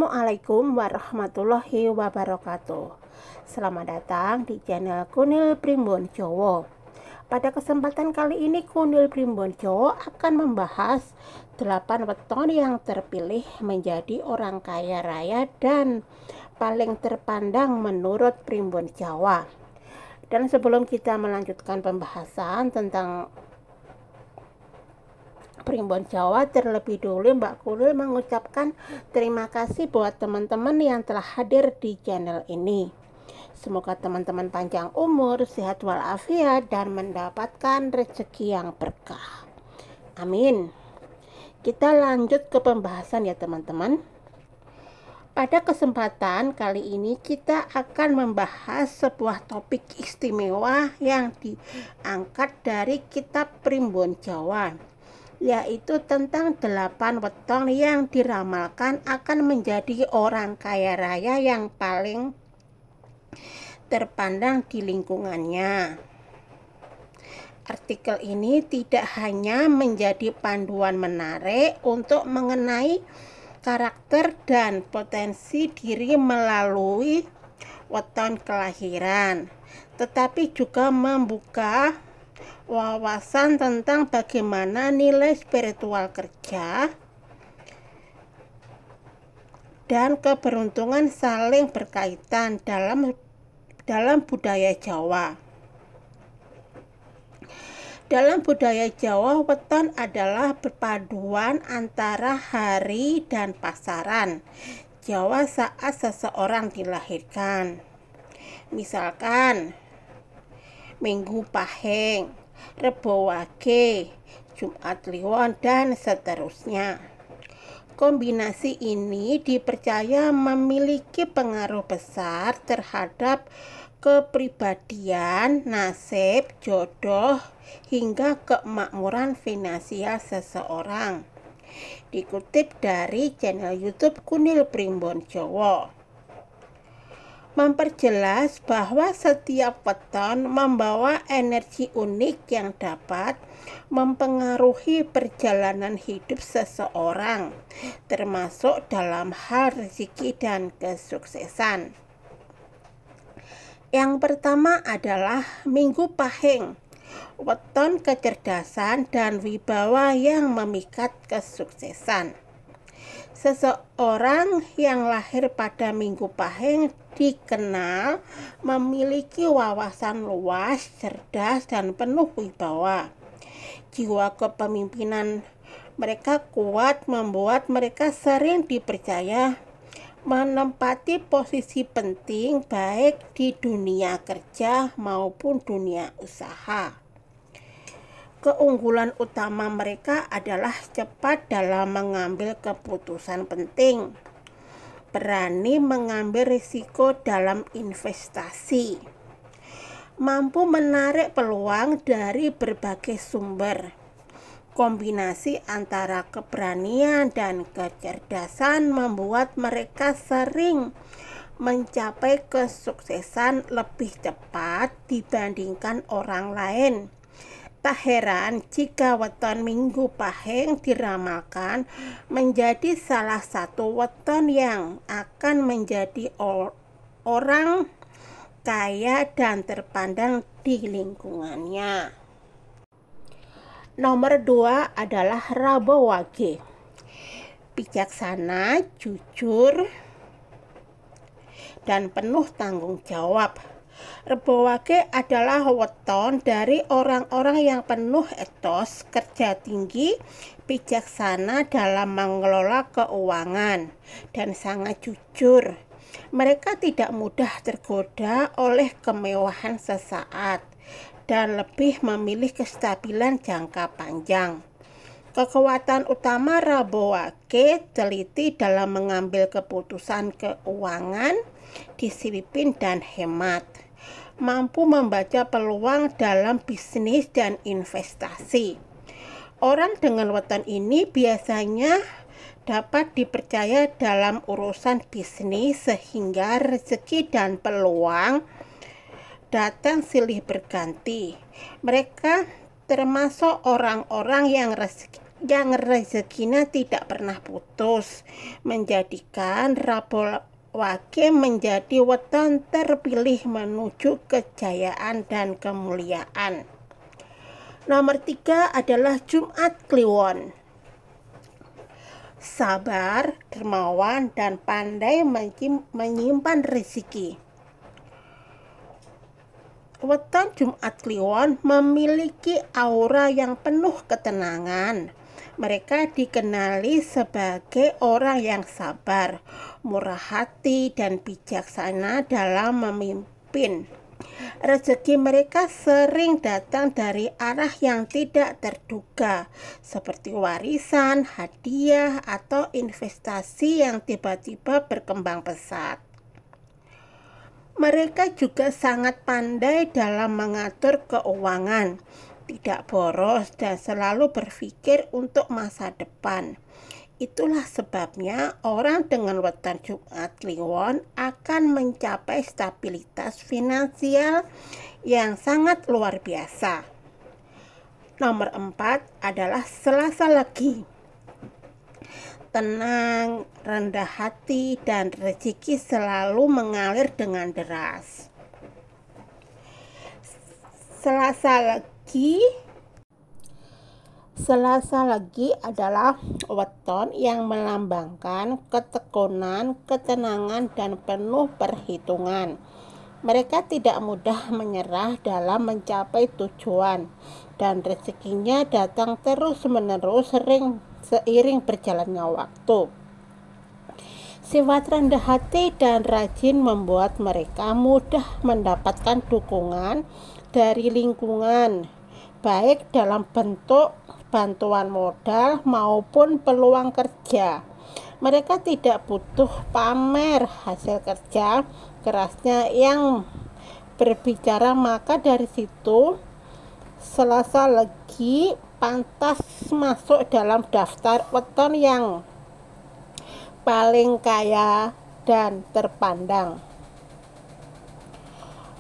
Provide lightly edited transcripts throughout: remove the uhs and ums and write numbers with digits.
Assalamualaikum warahmatullahi wabarakatuh. Selamat datang di channel Kunil Primbon Jowo. Pada kesempatan kali ini Kunil Primbon Jowo akan membahas 8 weton yang terpilih menjadi orang kaya raya dan paling terpandang menurut Primbon Jawa. Dan sebelum kita melanjutkan pembahasan tentang Primbon Jawa, terlebih dulu Mbak Kunil mengucapkan terima kasih buat teman-teman yang telah hadir di channel ini. Semoga teman-teman panjang umur, sehat walafiat, dan mendapatkan rezeki yang berkah. Amin. Kita lanjut ke pembahasan ya teman-teman. Pada kesempatan kali ini kita akan membahas sebuah topik istimewa yang diangkat dari kitab Primbon Jawa, yaitu tentang 8 weton yang diramalkan akan menjadi orang kaya raya yang paling terpandang di lingkungannya. Artikel ini tidak hanya menjadi panduan menarik untuk mengenai karakter dan potensi diri melalui weton kelahiran, tetapi juga membuka wawasan tentang bagaimana nilai spiritual kerja dan keberuntungan saling berkaitan dalam budaya Jawa. Dalam budaya Jawa, weton adalah perpaduan antara hari dan pasaran Jawa saat seseorang dilahirkan. Misalkan Minggu Pahing, Rebo Wage, Jumat Kliwon, dan seterusnya. Kombinasi ini dipercaya memiliki pengaruh besar terhadap kepribadian, nasib, jodoh, hingga kemakmuran finansial seseorang. Dikutip dari channel YouTube Kunil Primbon Jowo, memperjelas bahwa setiap weton membawa energi unik yang dapat mempengaruhi perjalanan hidup seseorang, termasuk dalam hal rezeki dan kesuksesan. Yang pertama adalah Minggu Pahing, weton kecerdasan dan wibawa yang memikat kesuksesan. Seseorang yang lahir pada Minggu Pahing dikenal memiliki wawasan luas, cerdas, dan penuh wibawa. Jiwa kepemimpinan mereka kuat membuat mereka sering dipercaya menempati posisi penting baik di dunia kerja maupun dunia usaha. Keunggulan utama mereka adalah cepat dalam mengambil keputusan penting, berani mengambil risiko dalam investasi, mampu menarik peluang dari berbagai sumber. Kombinasi antara keberanian dan kecerdasan membuat mereka sering mencapai kesuksesan lebih cepat dibandingkan orang lain. Tak heran jika weton Minggu Pahing diramalkan menjadi salah satu weton yang akan menjadi orang kaya dan terpandang di lingkungannya. Nomor 2 adalah Rebo Wage, bijaksana, jujur, dan penuh tanggung jawab. Rebo Wage adalah weton dari orang-orang yang penuh etos, kerja tinggi, bijaksana dalam mengelola keuangan, dan sangat jujur. Mereka tidak mudah tergoda oleh kemewahan sesaat dan lebih memilih kestabilan jangka panjang. Kekuatan utama Rebo Wage teliti dalam mengambil keputusan keuangan, disiplin, dan hemat. Mampu membaca peluang dalam bisnis dan investasi. Orang dengan weton ini biasanya dapat dipercaya dalam urusan bisnis sehingga rezeki dan peluang datang silih berganti. Mereka termasuk orang-orang yang yang rezekinya tidak pernah putus, menjadikan Rabu Wage menjadi weton terpilih menuju kejayaan dan kemuliaan. Nomor 3 adalah Jumat Kliwon. Sabar, dermawan, dan pandai menyimpan rezeki. Weton Jumat Kliwon memiliki aura yang penuh ketenangan. Mereka dikenali sebagai orang yang sabar, murah hati, dan bijaksana dalam memimpin. Rezeki mereka sering datang dari arah yang tidak terduga, seperti warisan, hadiah, atau investasi yang tiba-tiba berkembang pesat. Mereka juga sangat pandai dalam mengatur keuangan, tidak boros, dan selalu berpikir untuk masa depan. Itulah sebabnya orang dengan weton Jumat Kliwon akan mencapai stabilitas finansial yang sangat luar biasa. Nomor 4 adalah Selasa Legi. Tenang, rendah hati, dan rezeki selalu mengalir dengan deras. Selasa Legi adalah weton yang melambangkan ketekunan, ketenangan, dan penuh perhitungan. Mereka tidak mudah menyerah dalam mencapai tujuan, dan rezekinya datang terus-menerus seiring berjalannya waktu. Sifat rendah hati dan rajin membuat mereka mudah mendapatkan dukungan dari lingkungan, baik dalam bentuk bantuan modal maupun peluang kerja. Mereka tidak butuh pamer hasil kerja kerasnya yang berbicara, maka dari situ Selasa Legi pantas masuk dalam daftar weton yang paling kaya dan terpandang.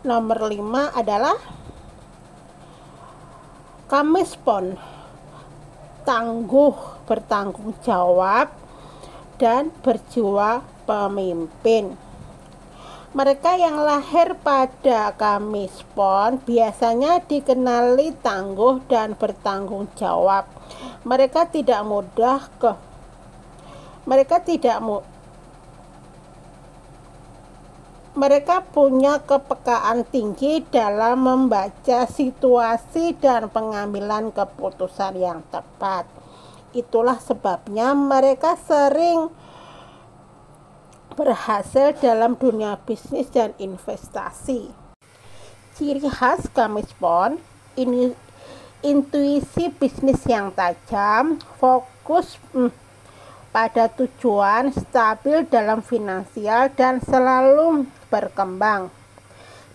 Nomor 5 adalah Kamis Pon. Tangguh, bertanggung jawab, dan berjiwa pemimpin. Mereka yang lahir pada Kamis Pon biasanya dikenali tangguh dan bertanggung jawab. Mereka punya kepekaan tinggi dalam membaca situasi dan pengambilan keputusan yang tepat. Itulah sebabnya mereka sering berhasil dalam dunia bisnis dan investasi. Ciri khas Kamis Pon, intuisi bisnis yang tajam, fokus pada tujuan, stabil dalam finansial, dan selalu berkembang.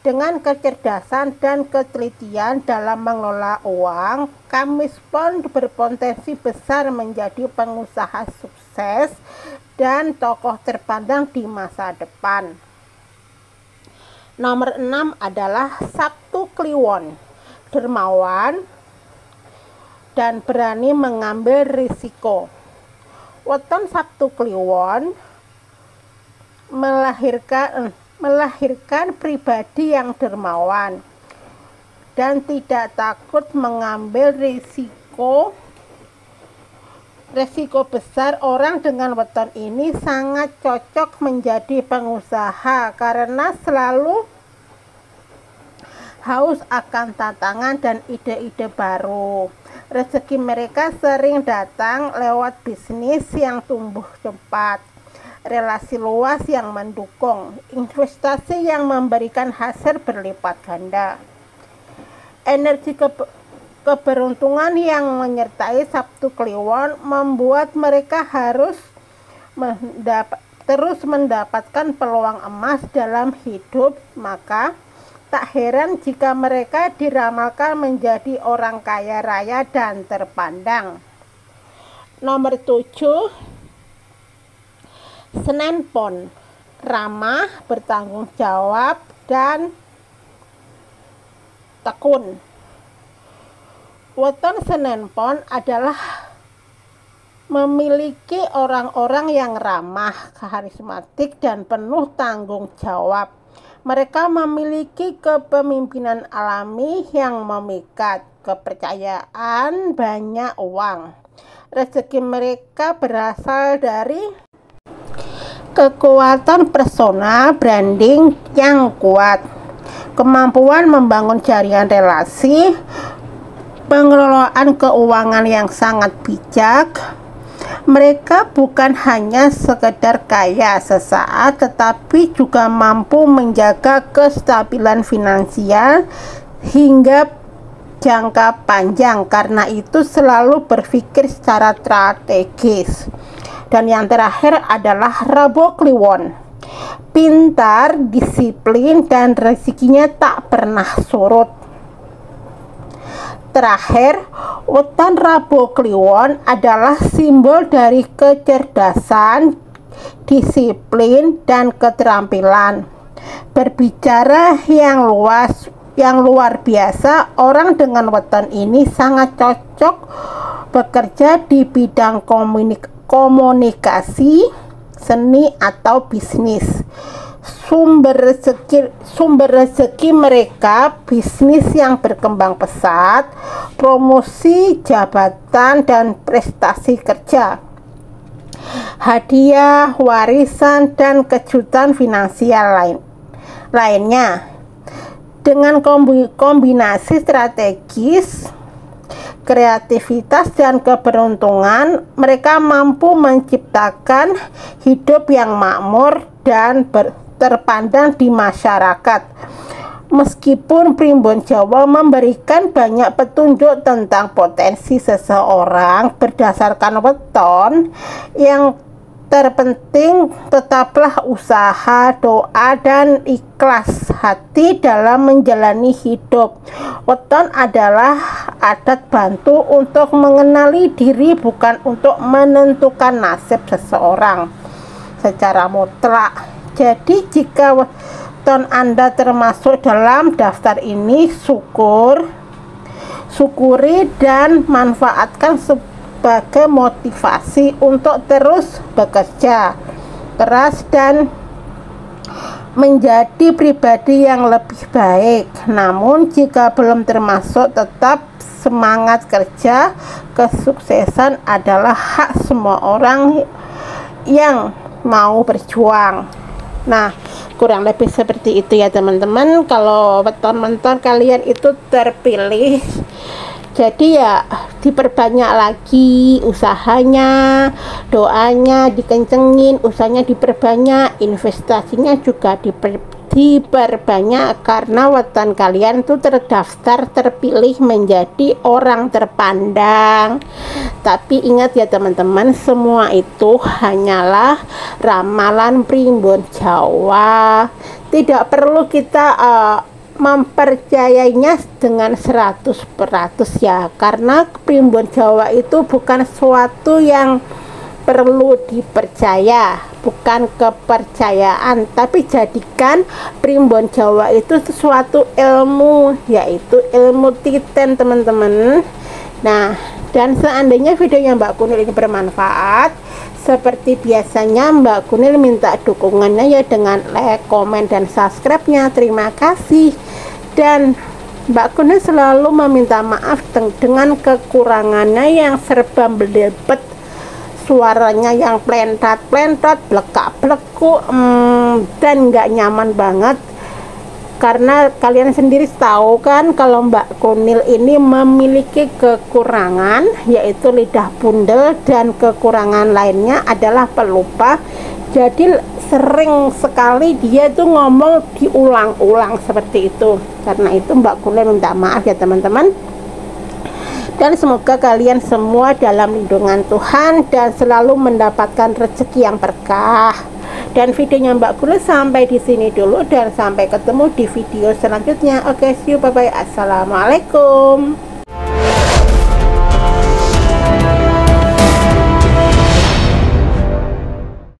Dengan kecerdasan dan ketelitian dalam mengelola uang, Kamis Pon berpotensi besar menjadi pengusaha sukses dan tokoh terpandang di masa depan. Nomor 6 adalah Sabtu Kliwon. Dermawan dan berani mengambil risiko. Weton Sabtu Kliwon melahirkan pribadi yang dermawan dan tidak takut mengambil risiko besar. Orang dengan weton ini sangat cocok menjadi pengusaha karena selalu haus akan tantangan dan ide-ide baru. Rezeki mereka sering datang lewat bisnis yang tumbuh cepat, relasi luas yang mendukung, investasi yang memberikan hasil berlipat ganda. Energi keberuntungan yang menyertai Sabtu Kliwon membuat mereka harus terus mendapatkan peluang emas dalam hidup. Maka tak heran jika mereka diramalkan menjadi orang kaya raya dan terpandang. Nomor 7, Senen Pon. Ramah, bertanggung jawab, dan tekun. Weton Senen Pon adalah memiliki orang-orang yang ramah, karismatik, dan penuh tanggung jawab. Mereka memiliki kepemimpinan alami yang memikat, kepercayaan, banyak uang. Rezeki mereka berasal dari kekuatan personal branding yang kuat, kemampuan membangun jaringan relasi, pengelolaan keuangan yang sangat bijak. Mereka bukan hanya sekedar kaya sesaat, tetapi juga mampu menjaga kestabilan finansial hingga jangka panjang. Karena itu selalu berpikir secara strategis. Dan yang terakhir adalah Rabu Kliwon. Pintar, disiplin, dan rezekinya tak pernah surut. Terakhir, weton Rabu Kliwon adalah simbol dari kecerdasan, disiplin, dan keterampilan berbicara yang luar biasa. Orang dengan weton ini sangat cocok bekerja di bidang komunikasi, seni, atau bisnis. Sumber rezeki mereka bisnis yang berkembang pesat, promosi jabatan, dan prestasi kerja, hadiah, warisan, dan kejutan finansial lainnya. Dengan kombinasi strategis, kreativitas, dan keberuntungan, mereka mampu menciptakan hidup yang makmur dan terpandang di masyarakat. Meskipun Primbon Jawa memberikan banyak petunjuk tentang potensi seseorang berdasarkan weton, yang terpenting tetaplah usaha, doa, dan ikhlas hati dalam menjalani hidup. Weton adalah adat bantu untuk mengenali diri, bukan untuk menentukan nasib seseorang secara mutlak. Jadi jika weton Anda termasuk dalam daftar ini, syukuri dan manfaatkan sebagai motivasi untuk terus bekerja keras dan menjadi pribadi yang lebih baik. Namun jika belum termasuk, tetap semangat kerja. Kesuksesan adalah hak semua orang yang mau berjuang. Nah, kurang lebih seperti itu ya teman-teman. Kalau weton-weton kalian itu terpilih, jadi ya diperbanyak lagi usahanya, doanya dikencengin, usahanya diperbanyak, investasinya juga diperbanyak, karena weton kalian tuh terdaftar, terpilih menjadi orang terpandang. Tapi ingat ya teman-teman, semua itu hanyalah ramalan Primbon Jawa. Tidak perlu kita mempercayainya dengan 100% ya, karena Primbon Jawa itu bukan sesuatu yang perlu dipercaya, bukan kepercayaan, tapi jadikan Primbon Jawa itu sesuatu ilmu, yaitu ilmu titen teman-teman. Nah, dan seandainya videonya Mbak Kunil ini bermanfaat, seperti biasanya Mbak Kunil minta dukungannya ya dengan like, komen, dan subscribe-nya. Terima kasih. Dan Mbak Kunil selalu meminta maaf dengan kekurangannya yang serba belibet, suaranya yang plentat-plentot, blekak-bleku, dan nggak nyaman banget. Karena kalian sendiri tahu kan kalau Mbak Kunil ini memiliki kekurangan, yaitu lidah bundel, dan kekurangan lainnya adalah pelupa. Jadi sering sekali dia tuh ngomong diulang-ulang seperti itu. Karena itu Mbak Kunil minta maaf ya teman-teman. Dan semoga kalian semua dalam lindungan Tuhan dan selalu mendapatkan rezeki yang berkah. Dan videonya Mbak Kunil sampai di sini dulu, dan sampai ketemu di video selanjutnya. Oke, see you, bye bye. Assalamualaikum.